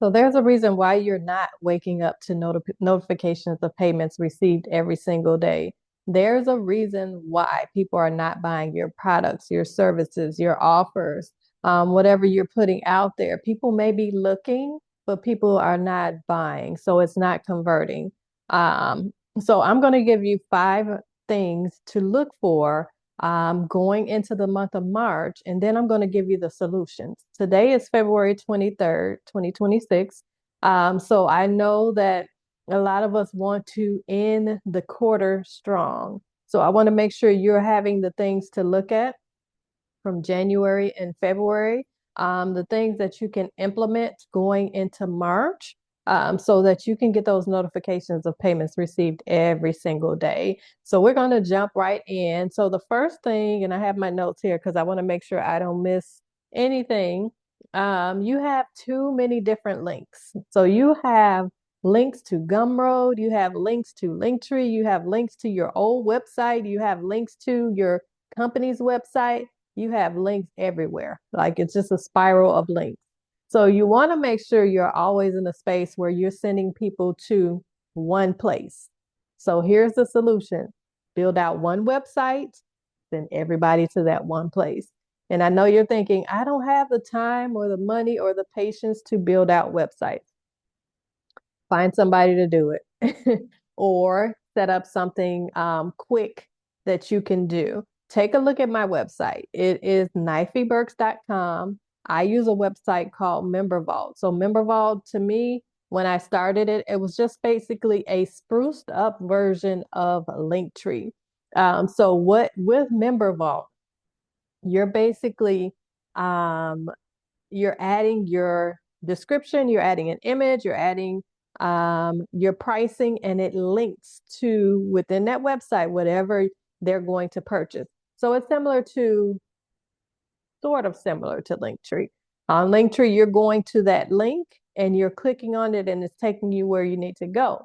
So there's a reason why you're not waking up to notifications of payments received every single day. There's a reason why people are not buying your products, your services, your offers, whatever you're putting out there. People may be looking, but people are not buying. So it's not converting. So I'm going to give you 5 things to look for going into the month of March, and then I'm going to give you the solutions. Today is February 23rd, 2026. So I know that a lot of us want to end the quarter strong. So I want to make sure you're having the things to look at from January and February, the things that you can implement going into March, so that you can get those notifications of payments received every single day. So we're going to jump right in. So the first thing, and I have my notes here because I want to make sure I don't miss anything. You have too many different links. So you have links to Gumroad, you have links to Linktree, you have links to your old website, you have links to your company's website, you have links everywhere. Like it's just a spiral of links. So you want to make sure you're always in a space where you're sending people to one place. So here's the solution. Build out one website, send everybody to that one place. And I know you're thinking, I don't have the time or the money or the patience to build out websites. Find somebody to do it or set up something quick that you can do. Take a look at my website. It is knifieburks.com. I use a website called Member Vault. So Member Vault, to me, when I started it, it was just basically a spruced up version of Linktree. So what with Member Vault, you're basically you're adding your description, you're adding an image, you're adding your pricing, and it links to within that website whatever they're going to purchase. So it's sort of similar to Linktree. On Linktree, you're going to that link and you're clicking on it and it's taking you where you need to go.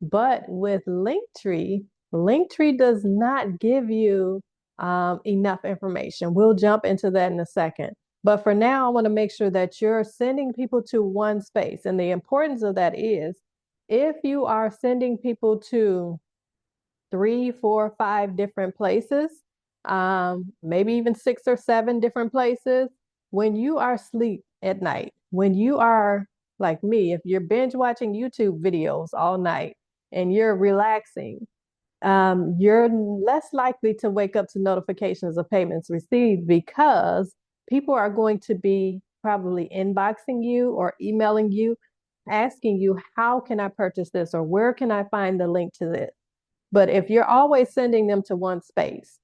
But with Linktree, Linktree does not give you enough information. We'll jump into that in a second. But for now, I want to make sure that you're sending people to one space. And the importance of that is if you are sending people to 3, 4, 5 different places, maybe even 6 or 7 different places, when you are asleep at night, when you are like me, if you're binge watching YouTube videos all night and you're relaxing, you're less likely to wake up to notifications of payments received because people are going to be probably inboxing you or emailing you, asking you, how can I purchase this or where can I find the link to this? But if you're always sending them to one space,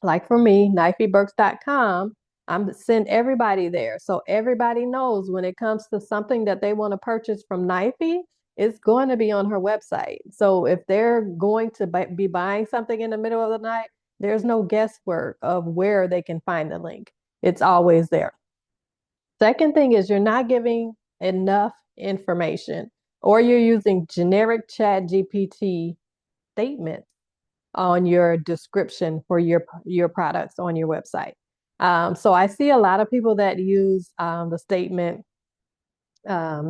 like for me, knifieburks.com, I'm send everybody there. So everybody knows when it comes to something that they want to purchase from Knifie, it's going to be on her website. So if they're going to be buying something in the middle of the night, there's no guesswork of where they can find the link. It's always there. Second thing is you're not giving enough information or you're using generic ChatGPT statements on your description for your products on your website. So I see a lot of people that use the statement,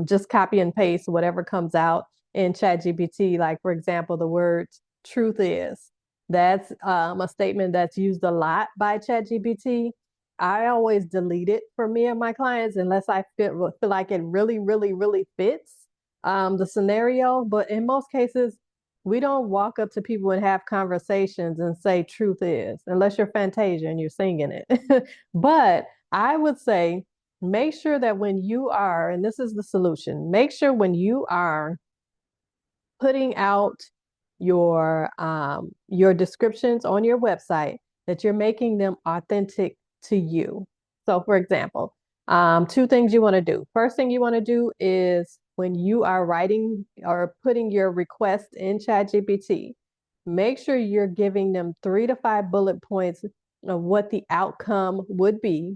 just copy and paste whatever comes out in ChatGPT. Like, for example, the words truth is. That's a statement that's used a lot by ChatGPT. I always delete it for me and my clients unless I feel like it really, really, really fits the scenario. But in most cases, we don't walk up to people and have conversations and say truth is, unless you're Fantasia and you're singing it. But I would say make sure that when you are, and this is the solution, make sure when you are putting out your descriptions on your website that you're making them authentic to you. So for example, 2 things you want to do. First thing you want to do is when you are writing or putting your request in ChatGPT, make sure you're giving them 3 to 5 bullet points of what the outcome would be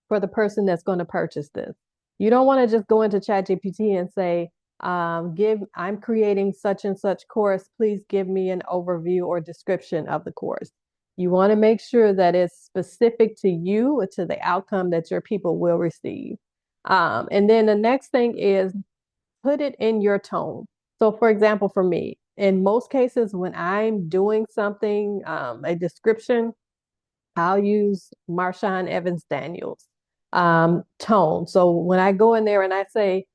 for the person that's going to purchase this. You don't want to just go into ChatGPT and say, I'm creating such and such course. Please give me an overview or description of the course. You want to make sure that it's specific to you or to the outcome that your people will receive. And then the next thing is put it in your tone. So, for example, for me, in most cases, when I'm doing something, a description, I'll use Marshawn Evans Daniels tone. So when I go in there and I say,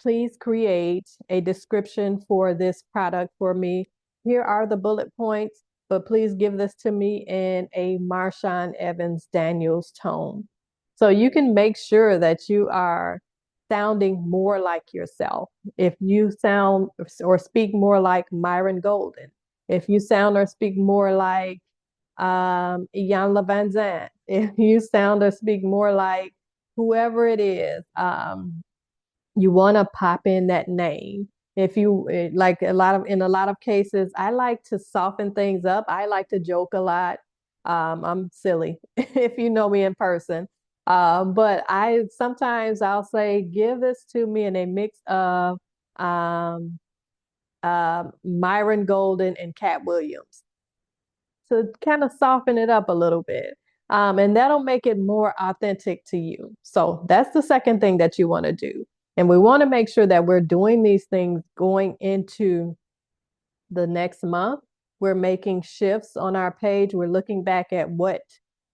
please create a description for this product for me. Here are the bullet points, but please give this to me in a Marshawn Evans Daniels tone. So you can make sure that you are sounding more like yourself. If you sound or speak more like Myron Golden, if you sound or speak more like Ian Levanzant, if you sound or speak more like whoever it is, you want to pop in that name. If you like in a lot of cases, I like to soften things up. I like to joke a lot. I'm silly if you know me in person. But I sometimes I'll say, give this to me in a mix of um, Myron Golden and Cat Williams to kind of soften it up a little bit. And that'll make it more authentic to you. So that's the second thing that you want to do. And we want to make sure that we're doing these things going into the next month. We're making shifts on our page. We're looking back at what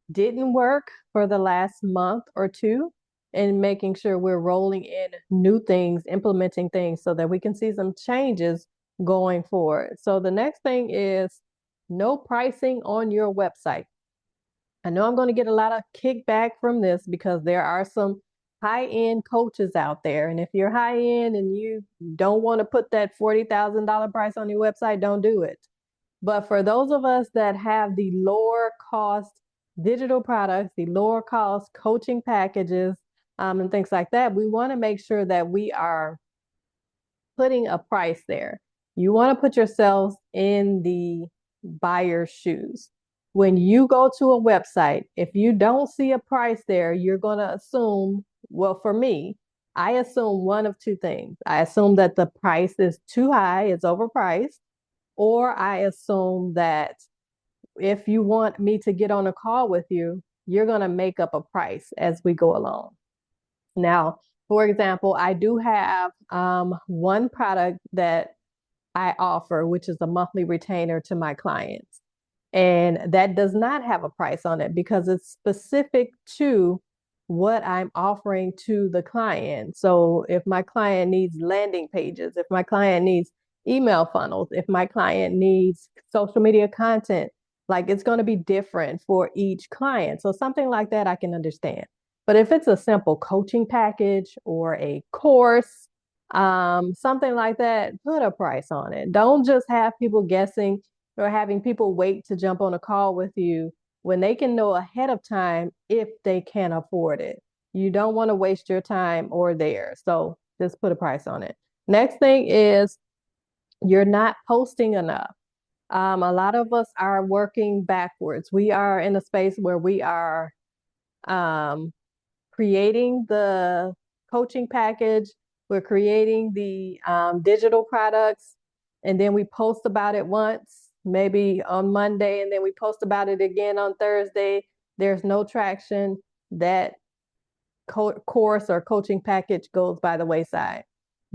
didn't work for the last month or two and making sure we're rolling in new things, implementing things so that we can see some changes going forward. So the next thing is no pricing on your website. I know I'm going to get a lot of kickback from this because there are some high-end coaches out there. And if you're high-end and you don't want to put that $40,000 price on your website, don't do it. But for those of us that have the lower cost digital products, the lower cost coaching packages, and things like that, we want to make sure that we are putting a price there. You want to put yourselves in the buyer's shoes. When you go to a website, if you don't see a price there, you're going to assume, well, for me, I assume one of two things. I assume that the price is too high, it's overpriced, or I assume that if you want me to get on a call with you, you're going to make up a price as we go along. Now, for example, I do have one product that I offer, which is a monthly retainer to my clients. And that does not have a price on it because it's specific to what I'm offering to the client. So if my client needs landing pages, if my client needs email funnels, if my client needs social media content, like it's going to be different for each client. So something like that I can understand. But if it's a simple coaching package or a course, something like that, put a price on it. Don't just have people guessing or having people wait to jump on a call with you when they can know ahead of time if they can afford it. You don't want to waste your time or theirs. So just put a price on it. Next thing is you're not posting enough. A lot of us are working backwards. We are in a space where we are um, creating the coaching package, we're creating the digital products, and then we post about it once, maybe on Monday, and then we post about it again on Thursday. There's no traction. That course or coaching package goes by the wayside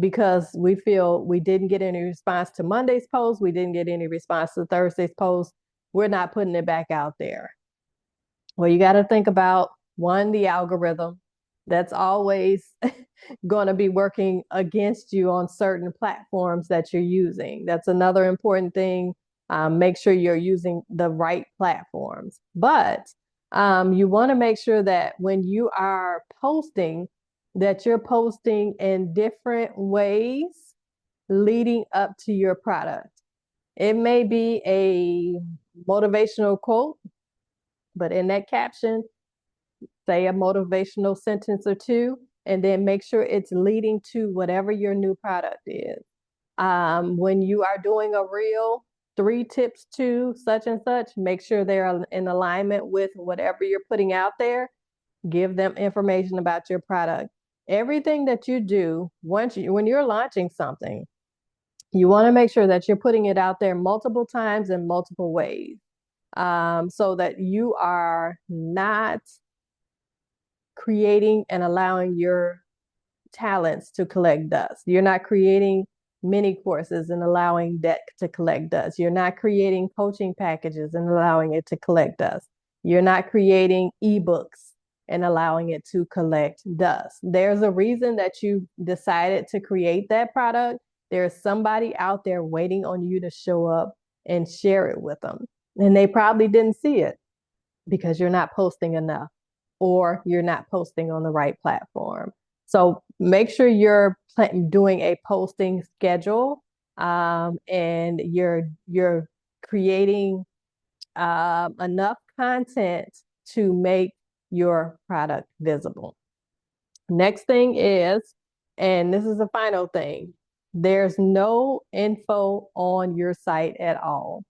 because we feel we didn't get any response to Monday's post, we didn't get any response to Thursday's post. We're not putting it back out there. Well, you got to think about one, the algorithm that's always going to be working against you on certain platforms that you're using. That's another important thing. Make sure you're using the right platforms. But you want to make sure that when you are posting, that you're posting in different ways leading up to your product. It may be a motivational quote, but in that caption, say a motivational sentence or two, and then make sure it's leading to whatever your new product is. When you are doing a reel, 3 tips to such and such, make sure they're in alignment with whatever you're putting out there. Give them information about your product. Everything that you do, when you're launching something, you want to make sure that you're putting it out there multiple times in multiple ways, so that you are not creating and allowing your talents to collect dust. You're not creating mini courses and allowing that to collect dust. You're not creating coaching packages and allowing it to collect dust. You're not creating ebooks and allowing it to collect dust. There's a reason that you decided to create that product. There's somebody out there waiting on you to show up and share it with them. And they probably didn't see it because you're not posting enough or you're not posting on the right platform. So make sure you're doing a posting schedule, and you're creating enough content to make your product visible. Next thing is, and this is the final thing, there's no info on your site at all.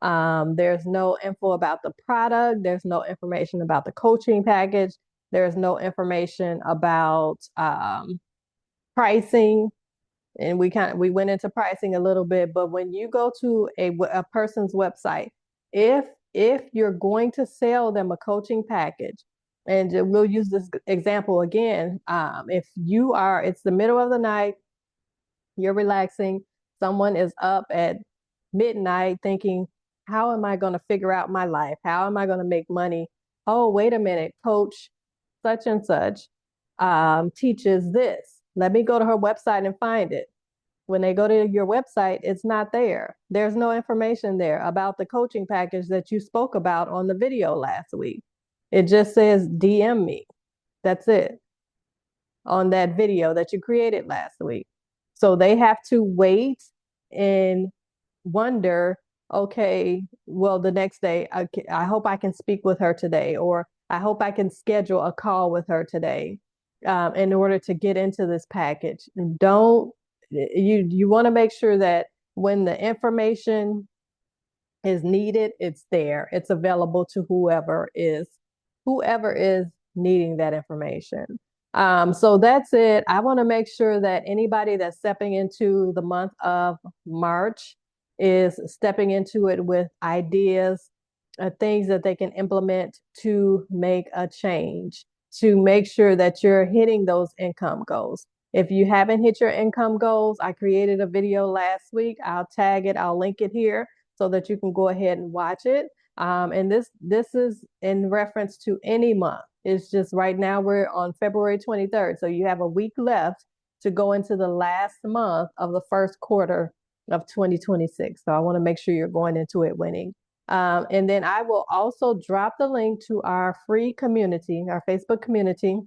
There's no info about the product. There's no information about the coaching package. There's no information about pricing. And we went into pricing a little bit, but when you go to a person's website, if you're going to sell them a coaching package, and we'll use this example again, it's the middle of the night, you're relaxing, someone is up at midnight thinking, how am I going to figure out my life? How am I going to make money? Oh, wait a minute, coach such and such teaches this. Let me go to her website and find it. When they go to your website, it's not there. There's no information there about the coaching package that you spoke about on the video last week. It just says DM me. That's it on that video that you created last week. So they have to wait and wonder, okay, well, the next day, I hope I can speak with her today, or I hope I can schedule a call with her today in order to get into this package. You want to make sure that when the information is needed, it's there. It's available to whoever is needing that information. So that's it. I want to make sure that anybody that's stepping into the month of March is stepping into it with ideas, things that they can implement to make a change, to make sure that you're hitting those income goals. If you haven't hit your income goals, I created a video last week. I'll tag it, I'll link it here so that you can go ahead and watch it. And this is in reference to any month. It's just right now we're on February 23rd. So you have a week left to go into the last month of the first quarter of 2026. So I want to make sure you're going into it winning. And then I will also drop the link to our free community, our Facebook community,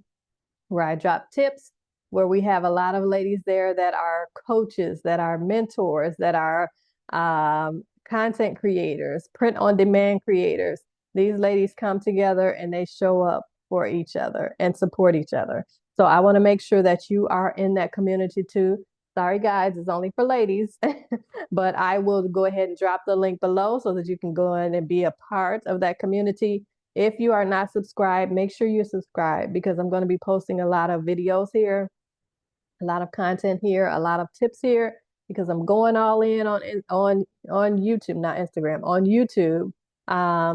where I drop tips, where we have a lot of ladies there that are coaches, that are mentors, that are content creators, print on demand creators. These ladies come together and they show up for each other and support each other. So I want to make sure that you are in that community too. Sorry, guys, it's only for ladies, but I will go ahead and drop the link below so that you can go in and be a part of that community. If you are not subscribed, make sure you're subscribed, because I'm going to be posting a lot of videos here, a lot of content here, a lot of tips here, because I'm going all in on YouTube, not Instagram, on YouTube,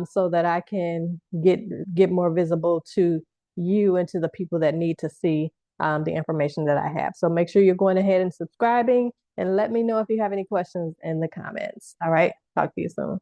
so that I can get more visible to you and to the people that need to see the information that I have. So make sure you're going ahead and subscribing, and let me know if you have any questions in the comments. All right, talk to you soon.